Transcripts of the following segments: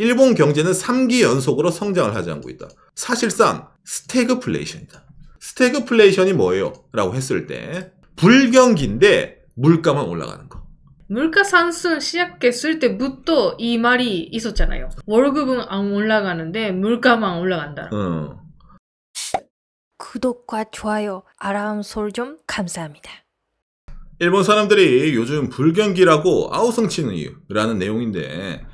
일본 경제는 3기 연속으로 성장을 하지 않고 있다. 사실상 스태그플레이션이다. 스태그플레이션이 뭐예요? 라고 했을 때 불경기인데 물가만 올라가는 거. 물가 상승 시작했을 때부터 이 말이 있었잖아요. 월급은 안 올라가는데 물가만 올라간다. 구독과 좋아요, 알람 설정 감사합니다. 일본 사람들이 요즘 불경기라고 아우성치는 이유라는 내용인데,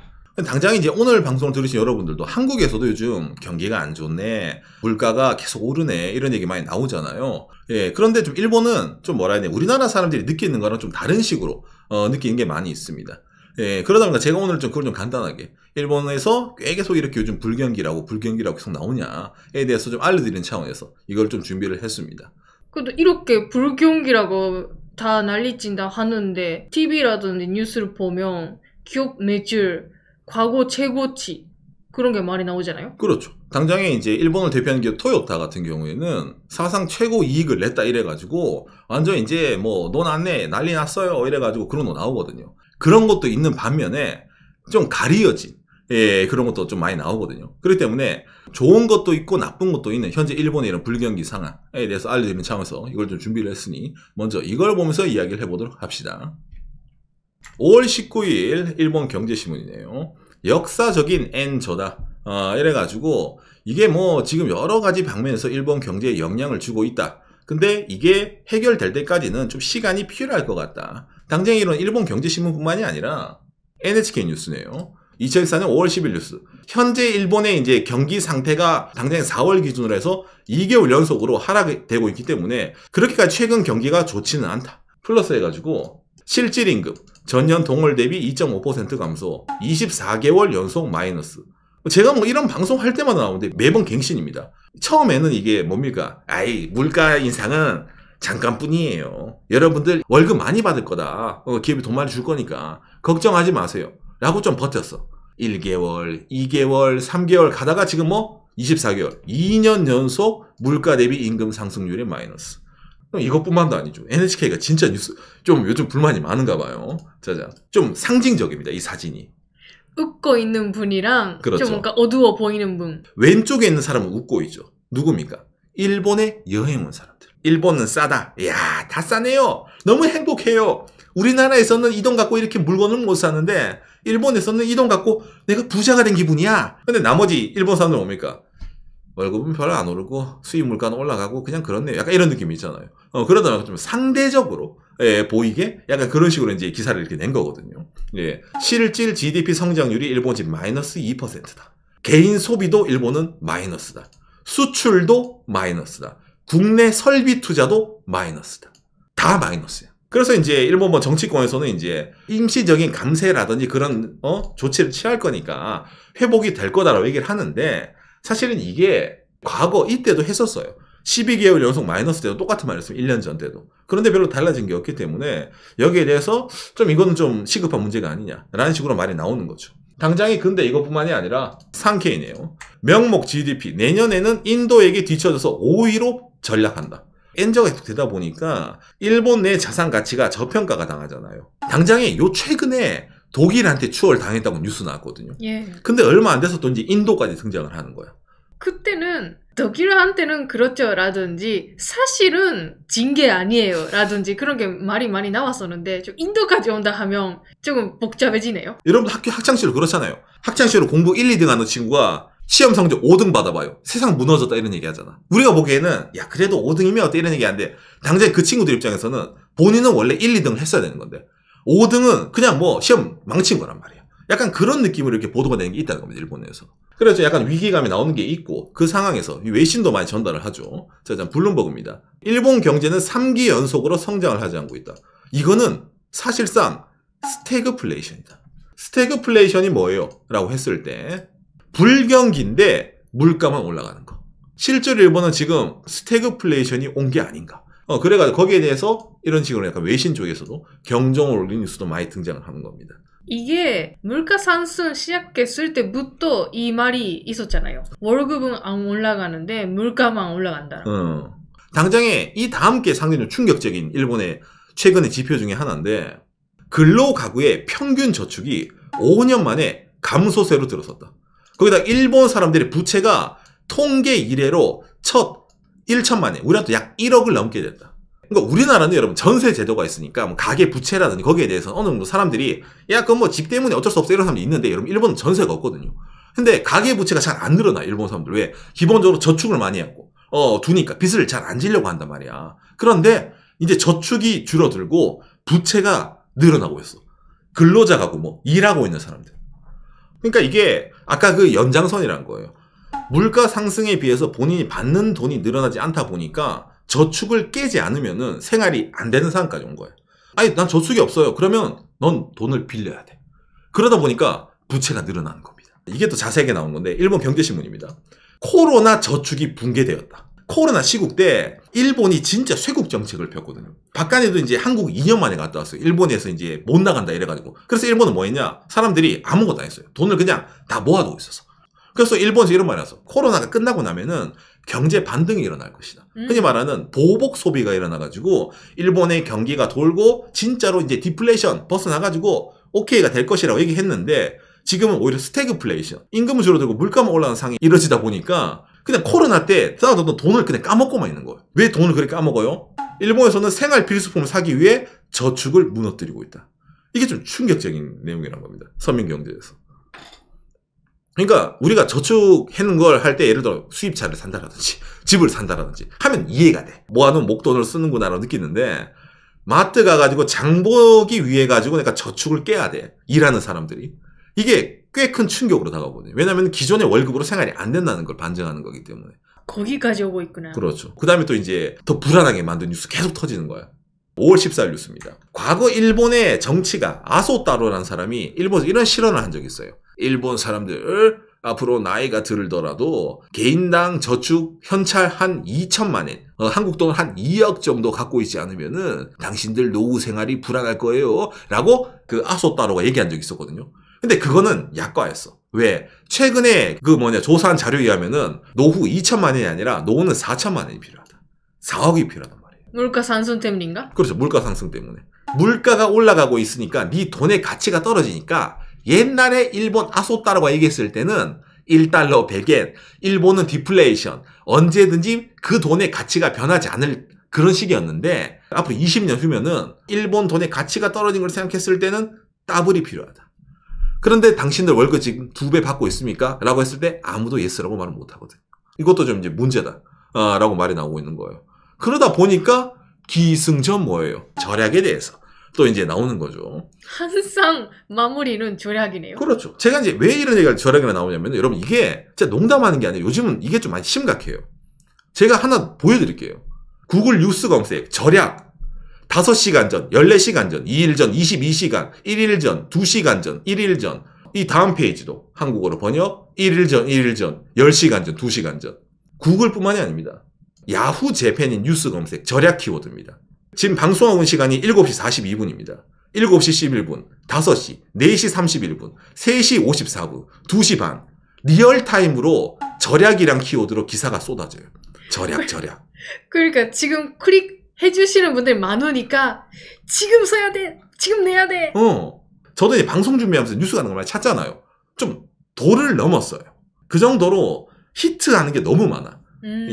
당장 이제 오늘 방송을 들으신 여러분들도 한국에서도 요즘 경기가 안 좋네, 물가가 계속 오르네, 이런 얘기 많이 나오잖아요. 예, 그런데 좀 일본은 좀 뭐라 해야 되나, 우리나라 사람들이 느끼는 거랑 좀 다른 식으로 느끼는 게 많이 있습니다. 예, 그러다 보니까 제가 오늘 좀 그걸 좀 간단하게, 일본에서 꽤 계속 이렇게 요즘 불경기라고 계속 나오냐에 대해서 좀 알려드리는 차원에서 이걸 좀 준비를 했습니다. 근데 이렇게 불경기라고 다 난리친다 하는데 TV라든지 뉴스를 보면 기업 매출, 과거 최고치 그런 게 많이 나오잖아요. 그렇죠. 당장에 이제 일본을 대표하는 기업 토요타 같은 경우에는 사상 최고 이익을 냈다 이래가지고 완전 이제 뭐 돈 안 내, 난리 났어요 이래가지고 그런 거 나오거든요. 그런 것도 있는 반면에 좀 가리어진, 예, 그런 것도 좀 많이 나오거든요. 그렇기 때문에 좋은 것도 있고 나쁜 것도 있는 현재 일본의 이런 불경기 상황에 대해서 알려드리는 차원에서 이걸 좀 준비를 했으니 먼저 이걸 보면서 이야기를 해보도록 합시다. 5월 19일 일본 경제신문이네요. 역사적인 N저다. 이래가지고 이게 뭐 지금 여러 가지 방면에서 일본 경제에 영향을 주고 있다. 근데 이게 해결될 때까지는 좀 시간이 필요할 것 같다. 당장 이런 일본 경제신문뿐만이 아니라 NHK 뉴스네요. 2024년 5월 10일 뉴스. 현재 일본의 이제 경기 상태가 당장 4월 기준으로 해서 2개월 연속으로 하락되고 있기 때문에 그렇게까지 최근 경기가 좋지는 않다. 플러스 해가지고 실질임금 전년 동월 대비 2.5% 감소, 24개월 연속 마이너스. 제가 뭐 이런 방송 할 때마다 나오는데 매번 갱신입니다. 처음에는 이게 뭡니까? 아이, 물가 인상은 잠깐뿐이에요. 여러분들 월급 많이 받을 거다. 기업이 돈 많이 줄 거니까 걱정하지 마세요. 라고 좀 버텼어. 1개월, 2개월, 3개월 가다가 지금 뭐 24개월, 2년 연속 물가 대비 임금 상승률의 마이너스. 이것뿐만도 아니죠. NHK가 진짜 뉴스 좀 요즘 불만이 많은가 봐요. 자자, 좀 상징적입니다. 이 사진이. 웃고 있는 분이랑 그렇죠. 좀 뭔가 어두워 보이는 분. 왼쪽에 있는 사람은 웃고 있죠. 누굽니까? 일본에 여행 온 사람들. 일본은 싸다. 이야, 다 싸네요. 너무 행복해요. 우리나라에서는 이 돈 갖고 이렇게 물건을 못 사는데 일본에서는 이 돈 갖고 내가 부자가 된 기분이야. 근데 나머지 일본 사람들은 뭡니까? 월급은 별로 안 오르고 수입 물가는 올라가고 그냥 그렇네요. 약간 이런 느낌이 있잖아요. 그러다 보니까 좀 상대적으로 보이게 약간 그런 식으로 이제 기사를 이렇게 낸 거거든요. 예. 실질 GDP 성장률이 일본이 지금 마이너스 2%다. 개인 소비도 일본은 마이너스다. 수출도 마이너스다. 국내 설비 투자도 마이너스다. 다 마이너스야. 그래서 이제 일본 뭐 정치권에서는 이제 임시적인 감세라든지 그런 조치를 취할 거니까 회복이 될 거다라고 얘기를 하는데 사실은 이게 과거 이때도 했었어요. 12개월 연속 마이너스 때도 똑같은 말이었어요. 1년 전 때도. 그런데 별로 달라진 게 없기 때문에 여기에 대해서 좀 이거는 좀 시급한 문제가 아니냐라는 식으로 말이 나오는 거죠. 당장에 근데 이것뿐만이 아니라 상케이네요. 명목 GDP 내년에는 인도에게 뒤처져서 5위로 전락한다. N저가 계속 되다 보니까 일본 내 자산 가치가 저평가가 당하잖아요. 당장에 요 최근에 독일한테 추월 당했다고 뉴스 나왔거든요. 예. 근데 얼마 안 돼서 또 이제 인도까지 등장을 하는 거야. 그때는 독일한테는 그렇죠 라든지 사실은 진 게 아니에요 라든지 그런 게 말이 많이 나왔었는데 좀 인도까지 온다 하면 조금 복잡해지네요. 여러분 학창시절 그렇잖아요. 학창시절 공부 1, 2등 하는 친구가 시험 성적 5등 받아봐요. 세상 무너졌다 이런 얘기 하잖아. 우리가 보기에는 야 그래도 5등이면 어때 이런 얘기 하는데 당장 그 친구들 입장에서는 본인은 원래 1, 2등을 했어야 되는 건데 5등은 그냥 뭐 시험 망친 거란 말이야. 약간 그런 느낌으로 이렇게 보도가 되는 게 있다는 겁니다. 일본에서. 그래서 약간 위기감이 나오는 게 있고 그 상황에서 외신도 많이 전달을 하죠. 자, 블룸버그입니다. 일본 경제는 3기 연속으로 성장을 하지 않고 있다. 이거는 사실상 스태그플레이션이다. 스태그플레이션이 뭐예요? 라고 했을 때 불경기인데 물가만 올라가는 거. 실제로 일본은 지금 스태그플레이션이 온 게 아닌가. 그래가지고 거기에 대해서 이런 식으로 약간 외신 쪽에서도 경종을 울리는 뉴스도 많이 등장을 하는 겁니다. 이게 물가 상승 시작했을 때부터 이 말이 있었잖아요. 월급은 안 올라가는데 물가만 올라간다. 당장에 이 다음 게 상당히 충격적인 일본의 최근의 지표 중에 하나인데 근로가구의 평균 저축이 5년 만에 감소세로 들어섰다. 거기다 일본 사람들의 부채가 통계 이래로 첫 1천만 엔, 우리한테 약 1억을 넘게 됐다. 그러니까 우리나라는 여러분 전세 제도가 있으니까 뭐 가계 부채라든지 거기에 대해서 어느 정도 사람들이 야 그건 뭐 집 때문에 어쩔 수 없어 이런 사람도 있는데 여러분 일본은 전세가 없거든요. 근데 가계 부채가 잘 안 늘어나 일본 사람들. 왜? 기본적으로 저축을 많이 했고 두니까 빚을 잘 안 지려고 한단 말이야. 그런데 이제 저축이 줄어들고 부채가 늘어나고 있어. 근로자가고 뭐 일하고 있는 사람들. 그러니까 이게 아까 그 연장선이란 거예요. 물가 상승에 비해서 본인이 받는 돈이 늘어나지 않다 보니까 저축을 깨지 않으면은 생활이 안 되는 상황까지 온 거예요. 아니 난 저축이 없어요. 그러면 넌 돈을 빌려야 돼. 그러다 보니까 부채가 늘어나는 겁니다. 이게 또 자세하게 나온 건데 일본 경제신문입니다. 코로나 저축이 붕괴되었다. 코로나 시국 때 일본이 진짜 쇄국 정책을 폈거든요. 박간에도 이제 한국 2년 만에 갔다 왔어요. 일본에서 이제 못 나간다 이래가지고. 그래서 일본은 뭐 했냐? 사람들이 아무것도 안 했어요. 돈을 그냥 다 모아두고 있었어. 그래서 일본에서 이런 말이 났어. 코로나가 끝나고 나면은 경제 반등이 일어날 것이다. 흔히 말하는 보복 소비가 일어나가지고 일본의 경기가 돌고 진짜로 이제 디플레이션 벗어나가지고 오케이가 될 것이라고 얘기했는데 지금은 오히려 스태그플레이션, 임금은 줄어들고 물가만 올라가는 상황이 이뤄지다 보니까 그냥 코로나 때 사람들은 돈을 그냥 까먹고만 있는 거예요. 왜 돈을 그렇게 까먹어요? 일본에서는 생활 필수품을 사기 위해 저축을 무너뜨리고 있다. 이게 좀 충격적인 내용이란 겁니다. 서민경제에서. 그러니까 우리가 저축하는 걸 할 때 예를 들어 수입차를 산다라든지 집을 산다라든지 하면 이해가 돼. 모아놓은 목돈을 쓰는구나라고 느끼는데 마트 가가지고 장보기 위해 가지고 내가 저축을 깨야 돼. 일하는 사람들이. 이게 꽤 큰 충격으로 다가오거든요. 왜냐하면 기존의 월급으로 생활이 안 된다는 걸 반증하는 거기 때문에. 거기까지 오고 있구나. 그렇죠. 그 다음에 또 이제 더 불안하게 만든 뉴스 계속 터지는 거야. 5월 14일 뉴스입니다. 과거 일본의 정치가 아소타로라는 사람이 일본에서 이런 실언을 한 적이 있어요. 일본 사람들 앞으로 나이가 들더라도 개인당 저축 현찰 한 2천만 엔, 한국 돈 한 2억 정도 갖고 있지 않으면은 당신들 노후 생활이 불안할 거예요. 라고 그 아소타로가 얘기한 적이 있었거든요. 근데 그거는 약과였어. 왜? 최근에 조사한 자료에 의하면은 노후 2천만 엔이 아니라 노후는 4천만 엔이 필요하다. 4억이 필요하단 말이에요. 물가 상승 때문인가? 그렇죠. 물가 상승 때문에. 물가가 올라가고 있으니까 네 돈의 가치가 떨어지니까 옛날에 일본 아소타로가 얘기했을 때는 1달러 100엔, 일본은 디플레이션, 언제든지 그 돈의 가치가 변하지 않을 그런 시기였는데 앞으로 20년 후면은 일본 돈의 가치가 떨어진 걸 생각했을 때는 더블이 필요하다. 그런데 당신들 월급 지금 2배 받고 있습니까? 라고 했을 때 아무도 예스라고 말을 못하거든. 이것도 좀 이제 문제다. 라고 말이 나오고 있는 거예요. 그러다 보니까 기승전 뭐예요? 절약에 대해서 또 이제 나오는 거죠. 항상 마무리는 절약이네요. 그렇죠. 제가 이제 왜 이런 얘기가 절약이나 나오냐면 여러분 이게 진짜 농담하는 게 아니라 요즘은 이게 좀 많이 심각해요. 제가 하나 보여드릴게요. 구글 뉴스 검색 절약 5시간 전, 14시간 전, 2일 전, 22시간, 1일 전, 2시간 전, 1일 전. 이 다음 페이지도 한국어로 번역 1일 전, 1일 전, 10시간 전, 2시간 전. 구글뿐만이 아닙니다. 야후 재팬인 뉴스 검색 절약 키워드입니다. 지금 방송하고 있는 시간이 7시 42분입니다. 7시 11분, 5시, 4시 31분, 3시 54분, 2시 반. 리얼타임으로 절약이란 키워드로 기사가 쏟아져요. 절약. 그러니까 지금 클릭해주시는 분들 많으니까 지금 써야 돼. 지금 내야 돼. 저도 이제 방송 준비하면서 뉴스 가는 걸 많이 찾잖아요. 좀 도를 넘었어요. 그 정도로 히트하는 게 너무 많아.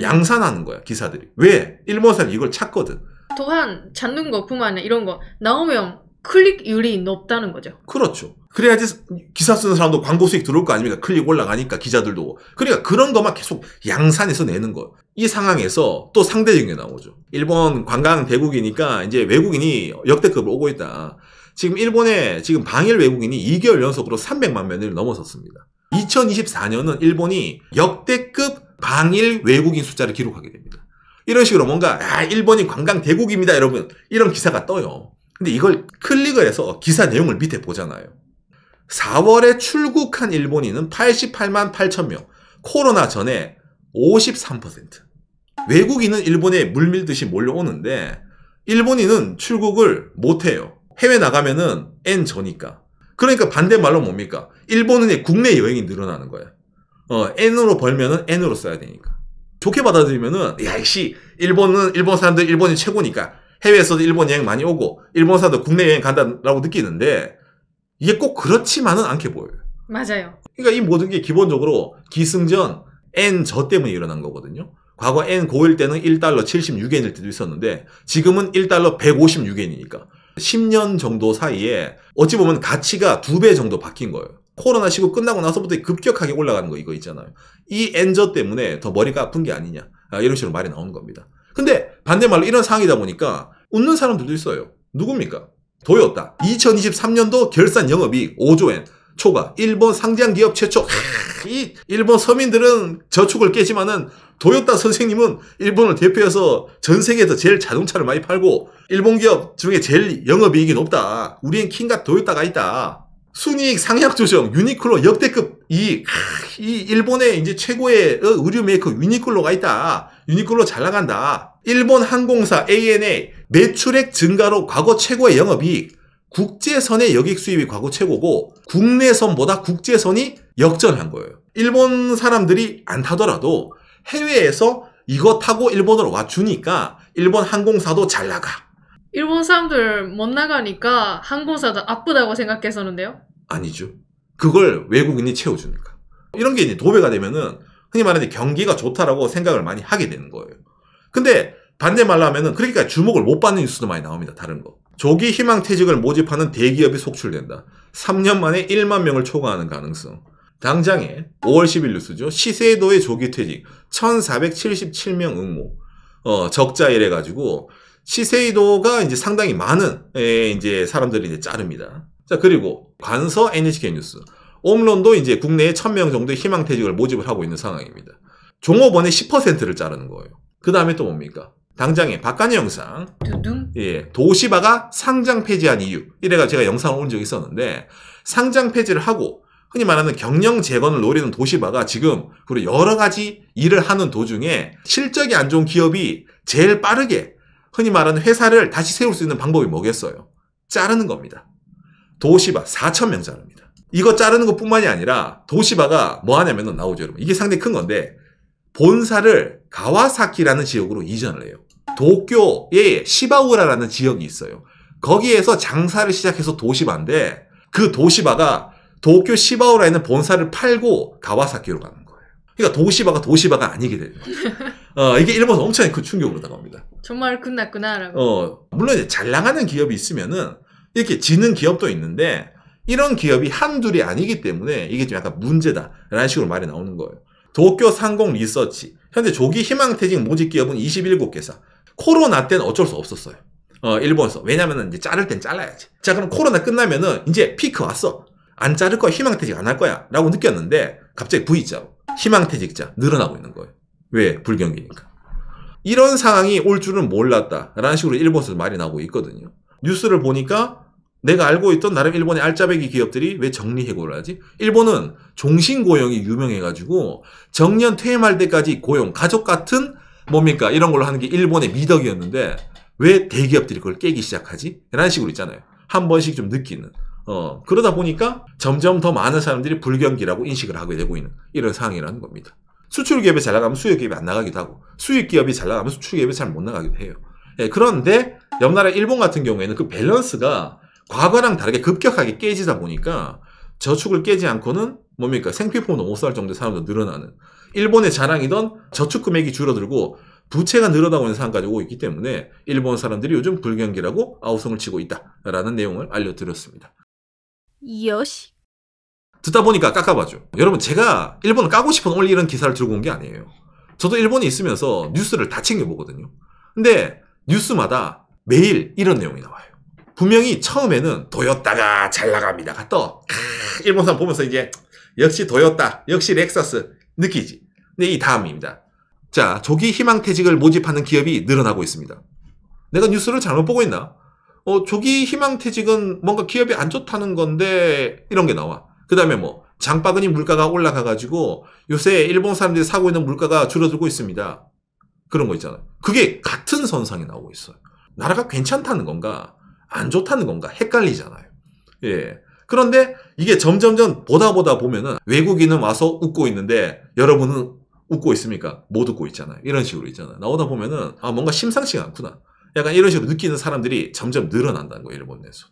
양산하는 거야, 기사들이. 왜? 일본 사람이 이걸 찾거든. 또한 찾는 것뿐만 아니라 이런 거 나오면 클릭률이 높다는 거죠. 그렇죠. 그래야지 기사 쓰는 사람도 광고 수익 들어올 거 아닙니까? 클릭 올라가니까 기자들도. 그러니까 그런 것만 계속 양산해서 내는 거예요. 이 상황에서 또 상대적인 게 나오죠. 일본 관광 대국이니까 이제 외국인이 역대급으로 오고 있다. 지금 일본에 지금 방일 외국인이 2개월 연속으로 300만 명을 넘어섰습니다. 2024년은 일본이 역대급 방일 외국인 숫자를 기록하게 됩니다. 이런 식으로 뭔가 일본이 관광 대국입니다 여러분 이런 기사가 떠요. 근데 이걸 클릭을 해서 기사 내용을 밑에 보잖아요. 4월에 출국한 일본인은 88만 8천 명. 코로나 전에 53%. 외국인은 일본에 물밀듯이 몰려오는데 일본인은 출국을 못해요. 해외 나가면은 N 저니까. 그러니까 반대말로 뭡니까? 일본은 국내 여행이 늘어나는 거야. N으로 벌면은 N으로 써야 되니까. 좋게 받아들이면은 야이씨 일본 사람들 일본이 최고니까 해외에서도 일본 여행 많이 오고 일본 사람들 국내 여행 간다라고 느끼는데 이게 꼭 그렇지만은 않게 보여요. 맞아요. 그러니까 이 모든 게 기본적으로 기승전 N저 때문에 일어난 거거든요. 과거 N 고일 때는 1달러 76엔일 때도 있었는데 지금은 1달러 156엔이니까 10년 정도 사이에 어찌 보면 가치가 2배 정도 바뀐 거예요. 코로나 시국 끝나고 나서부터 급격하게 올라가는 거 이거 있잖아요. 이 N저 때문에 더 머리가 아픈 게 아니냐. 이런 식으로 말이 나오는 겁니다. 근데 반대말로 이런 상황이다 보니까 웃는 사람들도 있어요. 누굽니까? 도요타. 2023년도 결산 영업이익 5조엔. 초과. 일본 상장 기업 최초. 이 일본 서민들은 저축을 깨지만은 도요타 선생님은 일본을 대표해서 전 세계에서 제일 자동차를 많이 팔고 일본 기업 중에 제일 영업이익이 높다. 우리엔 킹과 도요타가 있다. 순이익 상향 조정, 유니클로 역대급 이익. 이 일본의 이제 최고의 의류 메이커 유니클로가 있다. 유니클로 잘 나간다. 일본 항공사 ANA 매출액 증가로 과거 최고의 영업이익. 국제선의 여객 수입이 과거 최고고 국내선보다 국제선이 역전한 거예요. 일본 사람들이 안 타더라도 해외에서 이거 타고 일본으로 와주니까 일본 항공사도 잘 나가. 일본 사람들 못 나가니까 항공사도 아프다고 생각했었는데요. 아니죠. 그걸 외국인이 채워주니까. 이런 게 이제 도배가 되면은 흔히 말하는 경기가 좋다라고 생각을 많이 하게 되는 거예요. 근데 반대말로 하면은 그러니까 주목을 못 받는 뉴스도 많이 나옵니다. 다른 거. 조기 희망퇴직을 모집하는 대기업이 속출된다. 3년 만에 1만 명을 초과하는 가능성. 당장에 5월 10일 뉴스죠. 시세이도의 조기 퇴직 1477명 응모. 적자 이래가지고 시세이도가 이제 상당히 많은 이제 사람들이 이제 자릅니다. 자, 그리고 관서 NHK 뉴스. 옴론도 이제 국내에 1000명 정도의 희망퇴직을 모집을 하고 있는 상황입니다. 종업원의 10%를 자르는 거예요. 그 다음에 또 뭡니까? 당장에 박간의 영상. 두둥. 예, 도시바가 상장 폐지한 이유. 이래가 제가 영상을 온 적이 있었는데 상장 폐지를 하고 흔히 말하는 경영 재건을 노리는 도시바가 지금 그리고 여러 가지 일을 하는 도중에 실적이 안 좋은 기업이 제일 빠르게 흔히 말하는 회사를 다시 세울 수 있는 방법이 뭐겠어요? 자르는 겁니다. 도시바 4,000명 자릅니다. 이거 자르는 것뿐만이 아니라 도시바가 뭐 하냐면은 나오죠, 여러분. 이게 상당히 큰 건데 본사를 가와사키라는 지역으로 이전을 해요. 도쿄에 시바우라라는 지역이 있어요. 거기에서 장사를 시작해서 도시바인데 그 도시바가 도쿄 시바우라에 있는 본사를 팔고 가와사키로 가는 거예요. 그러니까 도시바가 아니게 되는 거예요. 이게 일본에서 엄청나게 큰 충격으로 다가옵니다. 정말 끝났구나라고. 물론 이제 잘 나가는 기업이 있으면은 이렇게 지는 기업도 있는데 이런 기업이 한둘이 아니기 때문에 이게 좀 약간 문제다라는 식으로 말이 나오는 거예요. 도쿄 상공 리서치. 현재 조기 희망퇴직 모집 기업은 27개사. 코로나 때는 어쩔 수 없었어요. 일본에서. 왜냐면은 이제 자를 땐 잘라야지. 자, 그럼 코로나 끝나면은 이제 피크 왔어. 안 자를 거야. 희망퇴직 안 할 거야. 라고 느꼈는데 갑자기 V자로 희망퇴직자 늘어나고 있는 거예요. 왜? 불경기니까. 이런 상황이 올 줄은 몰랐다. 라는 식으로 일본에서 말이 나오고 있거든요. 뉴스를 보니까 내가 알고 있던 나름 일본의 알짜배기 기업들이 왜 정리해고를 하지? 일본은 종신고용이 유명해가지고 정년 퇴임할 때까지 고용, 가족 같은 뭡니까? 이런 걸로 하는 게 일본의 미덕이었는데 왜 대기업들이 그걸 깨기 시작하지? 라는 식으로 있잖아요. 한 번씩 좀 느끼는. 그러다 보니까 점점 더 많은 사람들이 불경기라고 인식을 하게 되고 있는 이런 상황이라는 겁니다. 수출기업이 잘 나가면 수입기업이 안 나가기도 하고 수입기업이 잘 나가면 수출기업이 잘 못 나가기도 해요. 예, 그런데 옆나라 일본 같은 경우에는 그 밸런스가 과거랑 다르게 급격하게 깨지다 보니까 저축을 깨지 않고는 뭡니까? 생필품도 못 살 정도의 사람도 늘어나는 일본의 자랑이던 저축 금액이 줄어들고 부채가 늘어나고 있는 상황 가지고 있기 때문에 일본 사람들이 요즘 불경기라고 아우성을 치고 있다라는 내용을 알려드렸습니다. 요시. 듣다 보니까 깎아봐죠. 여러분 제가 일본을 까고 싶어서 오늘 이런 기사를 들고 온 게 아니에요. 저도 일본에 있으면서 뉴스를 다 챙겨보거든요. 근데 뉴스마다 매일 이런 내용이 나와요. 분명히 처음에는 도요타가 잘 나갑니다가 떠. 일본 사람 보면서 이제 역시 도요타, 역시 렉서스 느끼지. 근데 이 다음입니다. 자, 조기 희망퇴직을 모집하는 기업이 늘어나고 있습니다. 내가 뉴스를 잘못 보고 있나? 조기 희망퇴직은 뭔가 기업이 안 좋다는 건데 이런 게 나와. 그 다음에 뭐 장바구니 물가가 올라가가지고 요새 일본 사람들이 사고 있는 물가가 줄어들고 있습니다. 그런 거 있잖아요. 그게 같은 선상에 나오고 있어요. 나라가 괜찮다는 건가 안 좋다는 건가 헷갈리잖아요. 예. 그런데 이게 점점점 보다 보면은 외국인은 와서 웃고 있는데 여러분은 웃고 있습니까? 못 웃고 있잖아요. 이런 식으로 있잖아요. 나오다 보면은 뭔가 심상치가 않구나. 약간 이런 식으로 느끼는 사람들이 점점 늘어난다는 거예요. 일본 내에서.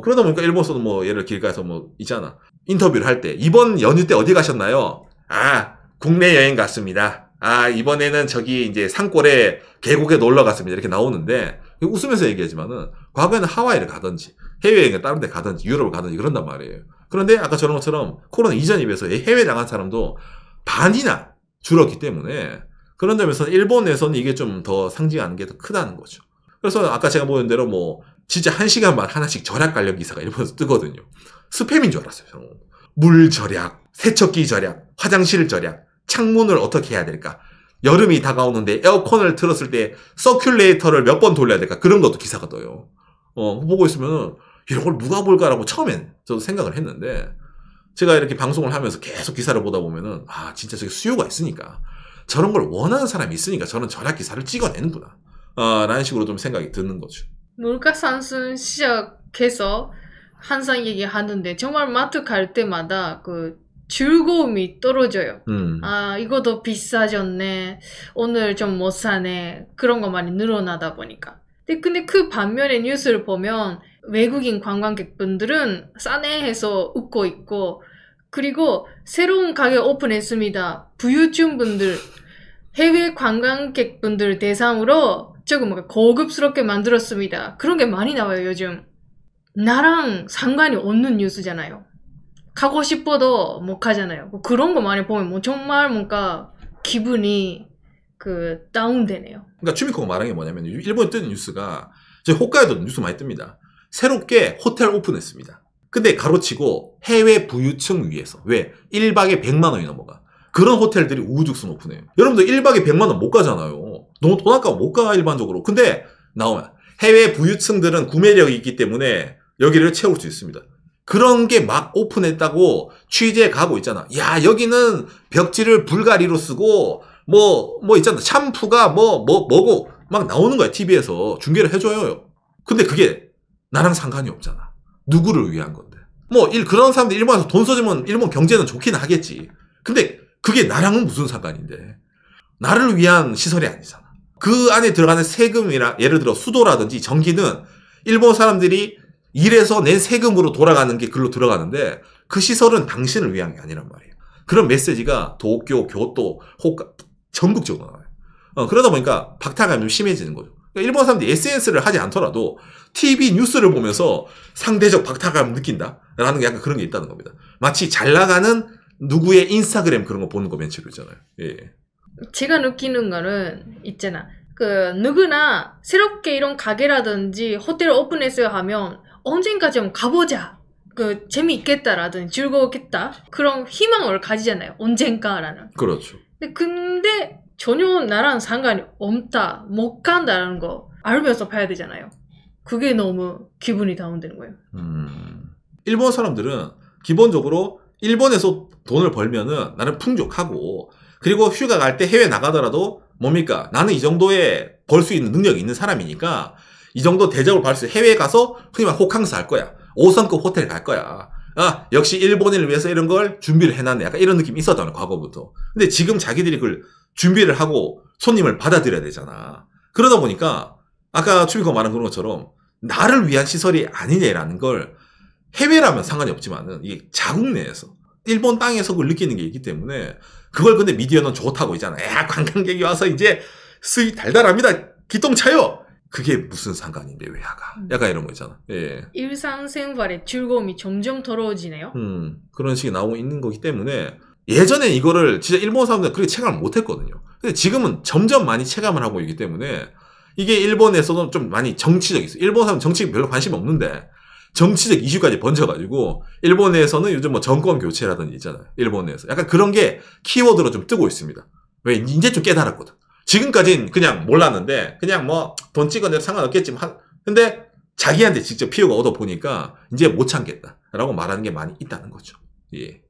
그러다 보니까 일본에서도 뭐 예를 길가에서 뭐 있잖아. 인터뷰를 할 때 이번 연휴 때 어디 가셨나요? 아, 국내 여행 갔습니다. 아, 이번에는 저기 이제 산골에 계곡에 놀러 갔습니다. 이렇게 나오는데 웃으면서 얘기하지만은 과거에는 하와이를 가든지 해외여행을 다른 데 가든지 유럽을 가든지 그런단 말이에요. 그런데 아까 저런 것처럼 코로나 이전에 비해서 해외 나간 사람도 반이나 줄었기 때문에 그런 점에서 일본에서는 이게 좀 더 상징하는 게 더 크다는 거죠. 그래서 아까 제가 보는 대로 뭐 진짜 1시간만 하나씩 절약 관련 기사가 일본에서 뜨거든요. 스팸인 줄 알았어요. 저는. 물 절약, 세척기 절약, 화장실 절약, 창문을 어떻게 해야 될까? 여름이 다가오는데 에어컨을 틀었을 때 서큘레이터를 몇 번 돌려야 될까? 그런 것도 기사가 떠요. 보고 있으면 이런 걸 누가 볼까라고 처음엔 저도 생각을 했는데 제가 이렇게 방송을 하면서 계속 기사를 보다 보면은 아 진짜 저게 수요가 있으니까 저런 걸 원하는 사람이 있으니까 저는 절약 기사를 찍어내는구나 라는 식으로 좀 생각이 드는 거죠. 물가상승 시작해서 항상 얘기하는데 정말 마트 갈 때마다 그 즐거움이 떨어져요. 아, 이거 더 비싸졌네. 오늘 좀 못 사네. 그런 거 많이 늘어나다 보니까. 근데 그 반면에 뉴스를 보면 외국인 관광객분들은 싸네 해서 웃고 있고, 그리고 새로운 가게 오픈했습니다. 부유층 분들, 해외 관광객분들 대상으로 조금 뭔가 고급스럽게 만들었습니다. 그런 게 많이 나와요, 요즘. 나랑 상관이 없는 뉴스잖아요. 가고 싶어도 못 가잖아요. 그런 거 많이 보면 뭐 정말 뭔가 기분이 다운되네요. 그러니까 추미코가 말한 게 뭐냐면 일본에 뜨는 뉴스가 저희 홋카이도 뉴스 많이 뜹니다. 새롭게 호텔 오픈했습니다. 근데 가로치고 해외 부유층 위에서 왜? 1박에 100만 원이 넘어가. 그런 호텔들이 우후죽순 오픈해요. 여러분들 1박에 100만 원 못 가잖아요. 너무 돈 아까워 못 가 일반적으로. 근데 나오면 해외 부유층들은 구매력이 있기 때문에 여기를 채울 수 있습니다. 그런 게 막 오픈했다고 취재에 가고 있잖아. 야, 여기는 벽지를 불가리로 쓰고, 뭐 있잖아. 샴푸가 뭐고, 막 나오는 거야. TV에서. 중계를 해줘요. 근데 그게 나랑 상관이 없잖아. 누구를 위한 건데. 그런 사람들 일본에서 돈 써주면 일본 경제는 좋긴 하겠지. 근데 그게 나랑은 무슨 상관인데. 나를 위한 시설이 아니잖아. 그 안에 들어가는 세금이나, 예를 들어 수도라든지 전기는 일본 사람들이 일해서 낸 세금으로 돌아가는 게 글로 들어가는데 그 시설은 당신을 위한 게 아니란 말이에요. 그런 메시지가 도쿄, 교토, 홋카 전국적으로 나와요. 그러다 보니까 박탈감이 좀 심해지는 거죠. 그러니까 일본 사람들이 SNS를 하지 않더라도 TV 뉴스를 보면서 상대적 박탈감을 느낀다라는 게 약간 그런 게 있다는 겁니다. 마치 잘 나가는 누구의 인스타그램 그런 거 보는 거 벤치로 있잖아요. 예. 제가 느끼는 거는 있잖아. 누구나 새롭게 이런 가게라든지 호텔 오픈했어요 하면 언젠가 좀 가보자. 재미있겠다라든지 즐거웠겠다. 그런 희망을 가지잖아요. 언젠가라는. 그렇죠. 근데 전혀 나랑 상관이 없다. 못 간다라는 거 알면서 봐야 되잖아요. 그게 너무 기분이 다운되는 거예요. 일본 사람들은 기본적으로 일본에서 돈을 벌면은 나는 풍족하고 그리고 휴가 갈 때 해외 나가더라도 뭡니까? 나는 이 정도의 벌 수 있는 능력이 있는 사람이니까 이 정도 대접을 받을 수 해외에 가서 흔히 말 호캉스 할 거야. 5성급 호텔 갈 거야. 아, 역시 일본인을 위해서 이런 걸 준비를 해놨네. 약간 이런 느낌이 있었잖아, 과거부터. 근데 지금 자기들이 그걸 준비를 하고 손님을 받아들여야 되잖아. 그러다 보니까 아까 추미가 말한 그런 것처럼 나를 위한 시설이 아니네라는 걸 해외라면 상관이 없지만은 이게 자국 내에서 일본 땅에서 그걸 느끼는 게 있기 때문에 그걸 근데 미디어는 좋다고 있잖아. 야, 관광객이 와서 이제 수익 달달합니다. 기똥차요. 그게 무슨 상관인데 왜 하가? 약간 이런 거 있잖아. 예. 일상생활의 즐거움이 점점 더러워지네요. 그런 식이 나오고 있는 거기 때문에 예전에 이거를 진짜 일본 사람들은 그렇게 체감을 못 했거든요. 근데 지금은 점점 많이 체감을 하고 있기 때문에 이게 일본에서도 좀 많이 정치적 있어요. 일본 사람은 정치에 별로 관심이 없는데 정치적 이슈까지 번져가지고 일본에서는 요즘 뭐 정권 교체라든지 있잖아요. 일본에서 약간 그런 게 키워드로 좀 뜨고 있습니다. 왜 이제 좀 깨달았거든. 지금까진 그냥 몰랐는데 그냥 뭐 돈 찍어내도 상관없겠지만 근데 자기한테 직접 피해가 얻어보니까 이제 못 참겠다라고 말하는 게 많이 있다는 거죠. 예.